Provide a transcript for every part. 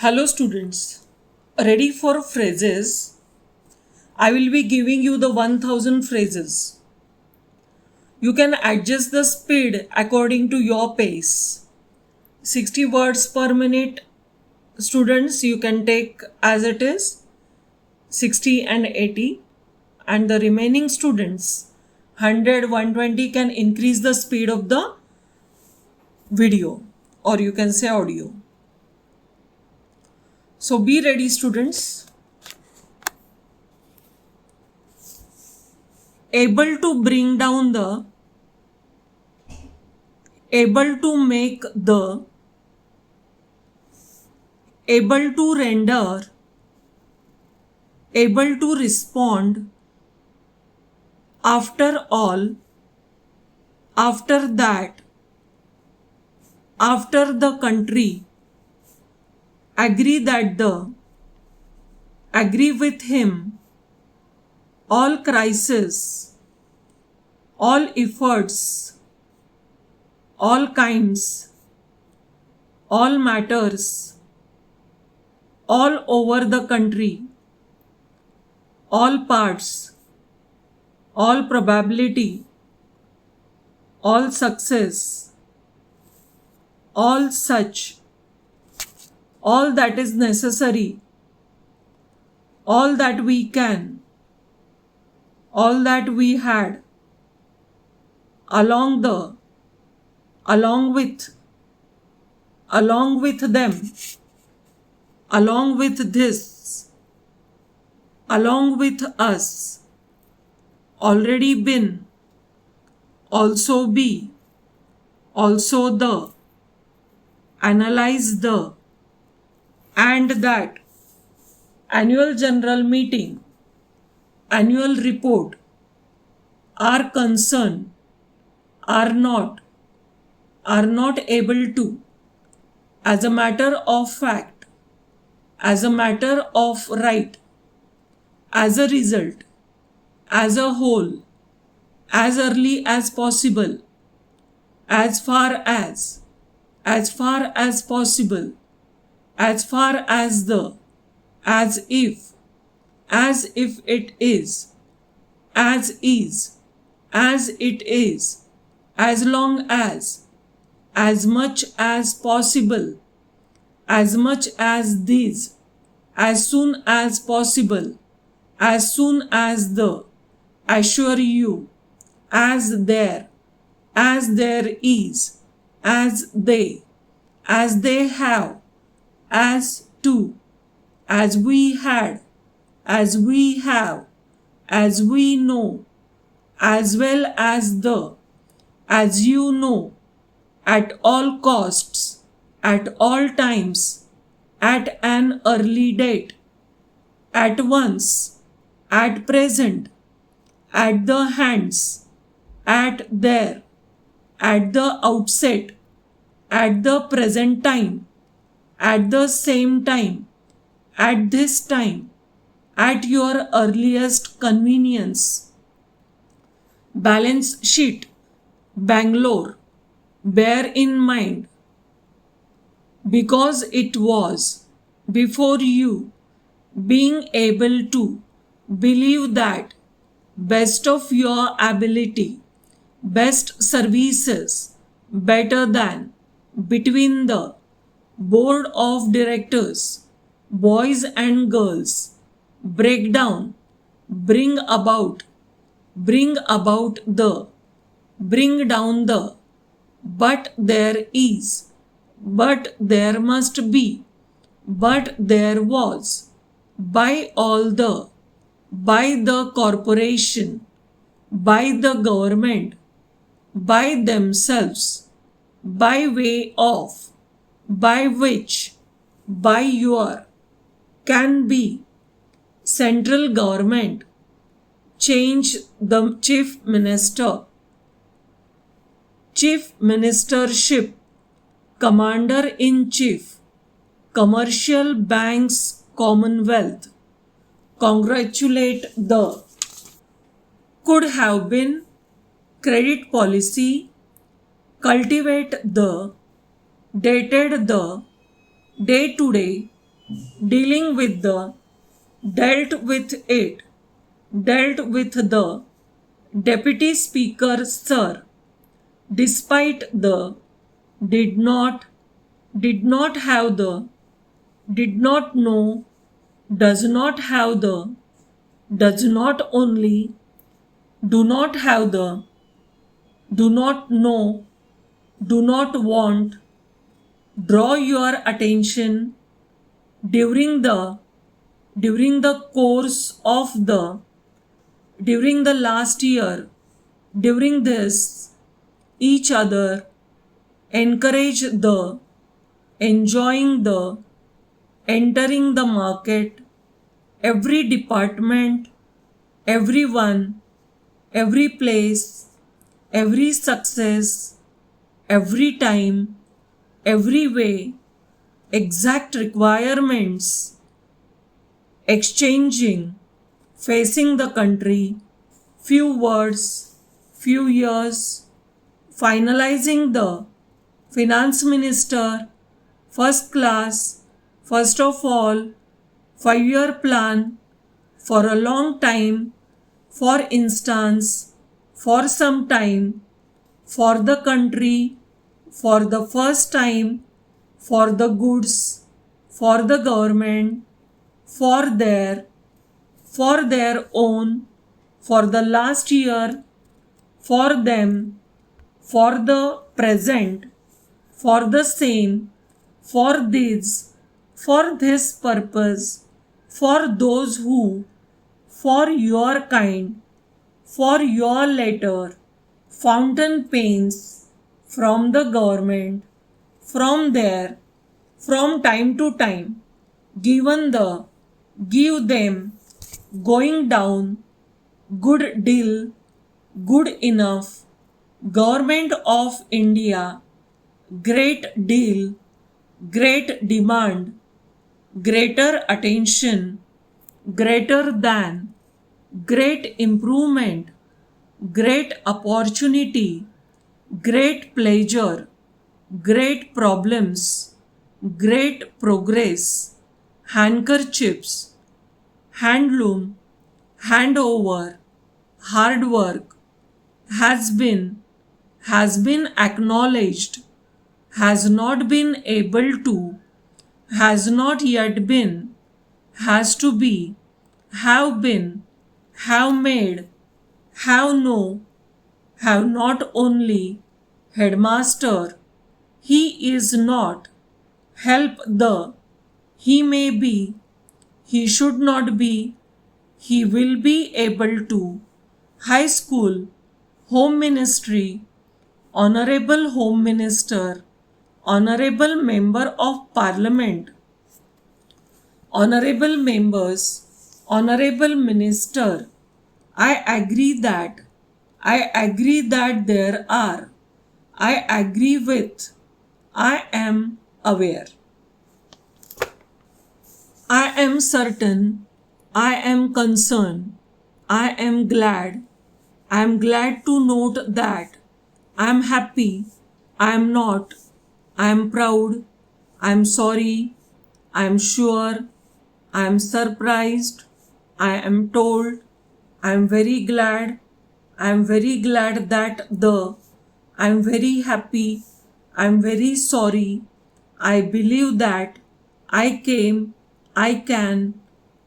Hello students, ready for phrases? I will be giving you the 1000 phrases. You can adjust the speed according to your pace. 60 words per minute. Students, you can take as it is 60 and 80, and the remaining students 100 120 can increase the speed of the video, or you can say audio. So be ready students. Able to bring down the, able to make the, able to render, able to respond, after all, after that, after the country, agree that the, agree with him, all crisis, all efforts, all kinds, all matters, all over the country, all parts, all probability, all success, all such, all that is necessary, all that we can, all that we had, along the, along with them, along with this, along with us, already been, also be, also the, analyze the, and that, annual general meeting, annual report, are concerned, are not able to, as a matter of fact, as a matter of right, as a result, as a whole, as early as possible, as far as possible, as far as the, as if it is, as it is, as long as much as possible, as much as these, as soon as possible, as soon as the, assure you, as there is, as they have, as to, as we had, as we have, as we know, as well as the, as you know, at all costs, at all times, at an early date, at once, at present, at the hands, at there, at the outset, at the present time, at the same time, at this time, at your earliest convenience. Balance sheet, Bangalore, bear in mind, because it was, before you, being able to, believe that, best of your ability, best services, better than, between the, board of directors, boys and girls, break down, bring about the, bring down the, but there is, but there must be, but there was, by all the, by the corporation, by the government, by themselves, by way of, by which, by your, can be, central government, change the chief minister, chief ministership, commander in chief, commercial banks, Commonwealth, congratulate the, could have been, credit policy, cultivate the, dated the, day to day, dealing with the, dealt with it, dealt with the Deputy Speaker, sir, despite the, did not, did not have the, did not know, does not have the, does not only, do not have the, do not know, do not want, draw your attention during the course of the, during the last year, during this, each other, encourage the, enjoying the, entering the market, every department, everyone, every place, every success, every time, every way, exact requirements, exchanging, facing the country, few words, few years, finalizing the, finance minister, first class, first of all, 5-year plan, for a long time, for instance, for some time, for the country, for the first time, for the goods, for the government, for their own, for the last year, for them, for the present, for the same, for this purpose, for those who, for your kind, for your letter, fountain pens from the government, from there, from time to time, given the, give them, going down, good deal, good enough, Government of India, great deal, great demand, greater attention, greater than, great improvement, great opportunity, great pleasure, great problems, great progress, handkerchiefs, handloom, handover, hard work, has been acknowledged, has not been able to, has not yet been, has to be, have been, have made, have no, have not only, headmaster, he is not, help the, he may be, he should not be, he will be able to, high school, home ministry, honorable home minister, honorable member of parliament, honorable members, honorable minister, I agree that there are, I agree with, I am aware. I am certain, I am concerned, I am glad, I am glad to note that, I am happy, I am not, I am proud, I am sorry, I am sure, I am surprised, I am told, I am very glad, I am very glad that the, I am very happy, I am very sorry, I believe that, I came, I can,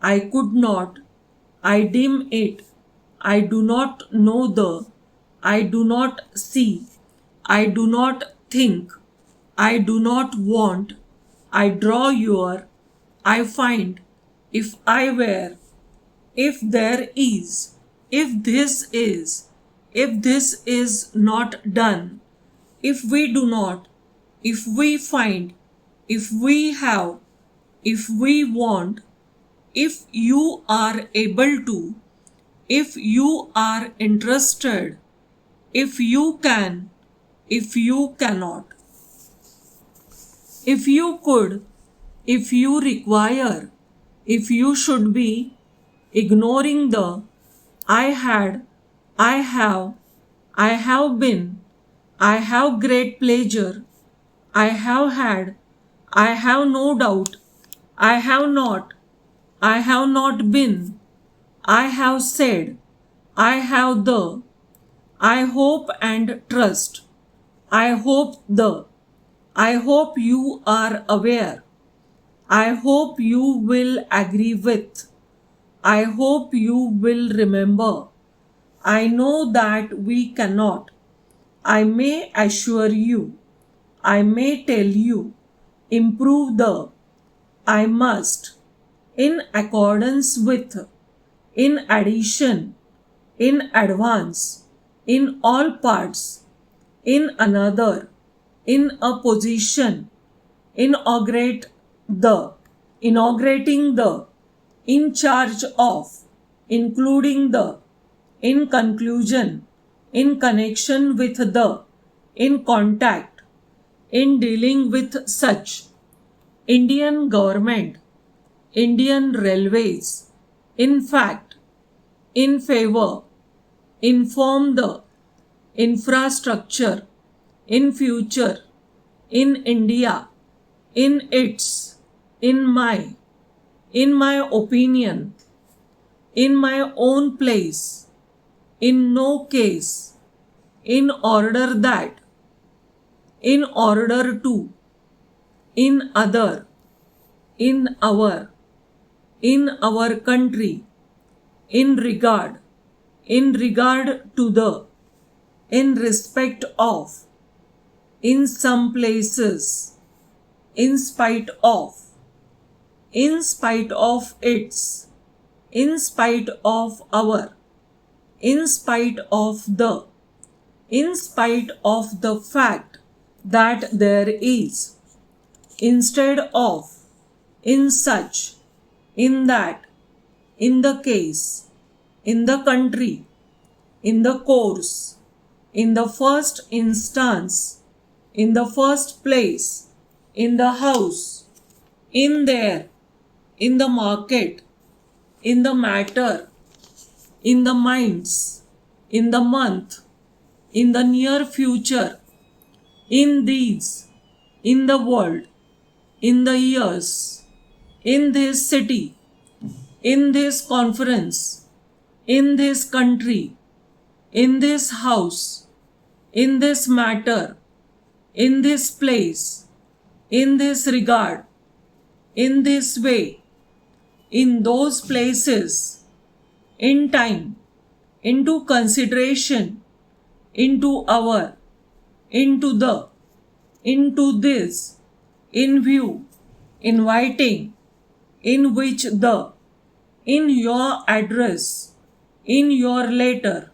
I could not, I deem it, I do not know the, I do not see, I do not think, I do not want, I draw your, I find, if I were, if there is, if this is not done, if we do not, if we find, if we have, if we want, if you are able to, if you are interested, if you can, if you cannot, if you could, if you require, if you should be, ignoring the, I had, I have been, I have great pleasure, I have had, I have no doubt, I have not, I have not been, I have said, I have the, I hope and trust, I hope the, I hope you are aware, I hope you will agree with, I hope you will remember, I know that we cannot, I may assure you, I may tell you, improve the, I must, in accordance with, in addition, in advance, in all parts, in another, in a position, inaugurate the, inaugurating the, in charge of, including the, in conclusion, in connection with the, in contact, in dealing with such, Indian government, Indian railways, in fact, in favor, inform the, infrastructure, in future, in India, in its, in my opinion, in my own place, in no case, in order that, in order to, in other, in our country, in regard to the, in respect of, in some places, in spite of its, in spite of our, in spite of the, in spite of the fact that there is, instead of, in such, in that, in the case, in the country, in the course, in the first instance, in the first place, in the house, in there, in the market, in the matter, in the minds, in the month, in the near future, in these, in the world, in the years, in this city, in this conference, in this country, in this house, in this matter, in this place, in this regard, in this way, in those places, in time, into consideration, into our, into the, into this, in view, inviting, in which the, in your address, in your letter,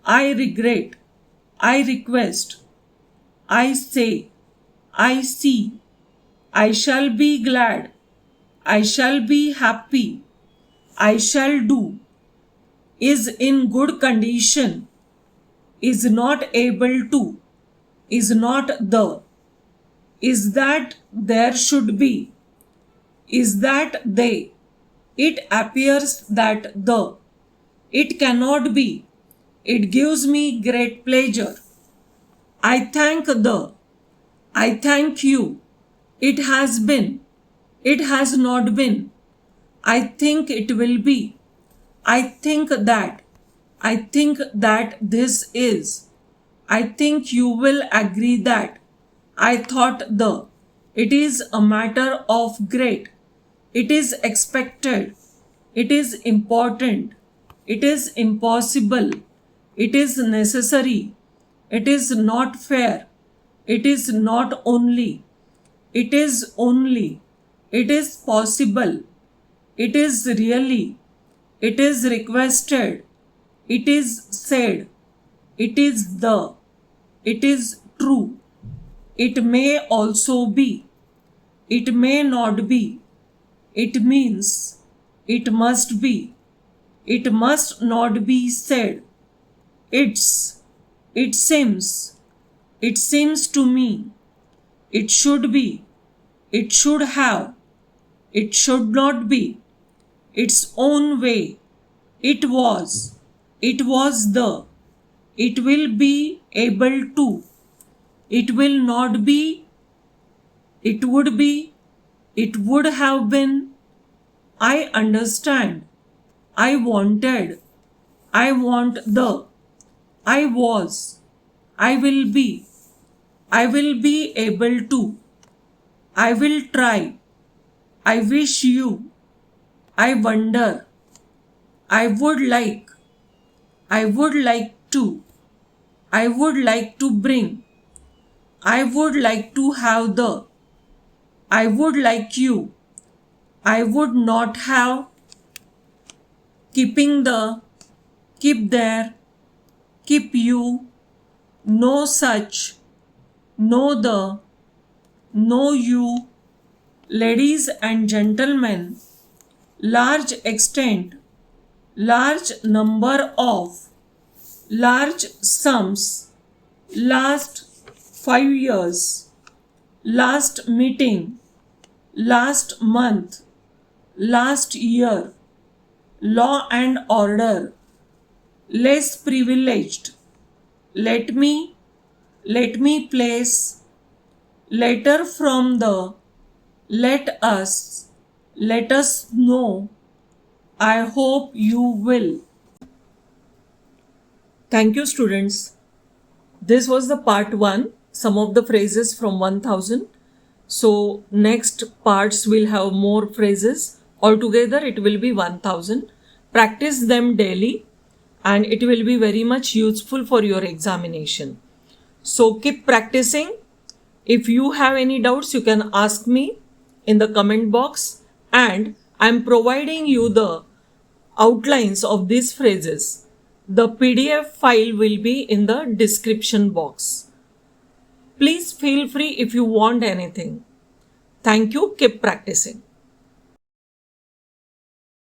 I regret, I request, I say, I see, I shall be glad, I shall be happy, I shall do, is in good condition, is not able to, is not the, is that there should be, is that they, it appears that the, it cannot be, it gives me great pleasure. I thank the, I thank you, it has been, it has not been, I think it will be, I think that this is, I think you will agree that, I thought the, it is a matter of great, it is expected, it is important, it is impossible, it is necessary, it is not fair, it is not only, it is only, it is possible, it is really, it is requested, it is said, it is the, it is true, it may also be, it may not be, it means, it must be, it must not be said, it's, it seems to me, it should be, it should have, it should not be, its own way, it was the, it will be able to, it will not be, it would be, It would have been. I understand. I wanted. I want the. I was. I will be. I will be able to. I will try. I wish you. I wonder. I would like. I would like to. I would like to bring. I would like to have the. I would like you. I would not have. Keeping the. Keep there. Keep you. No such. No the. No you. Ladies and gentlemen. Large extent. Large number of. Large sums. Last 5 years. Last meeting. Last month. Last year. Law and order. Less privileged. Let me place. Letter from the. Let us know. I hope you will. Thank you, students. This was the part 1, some of the phrases from 1000. So next parts will have more phrases. Altogether it will be 1000. Practice them daily and it will be very much useful for your examination. So keep practicing. If you have any doubts, you can ask me in the comment box, and I am providing you the outlines of these phrases. The PDF file will be in the description box. Please feel free if you want anything. Thank you. Keep practicing.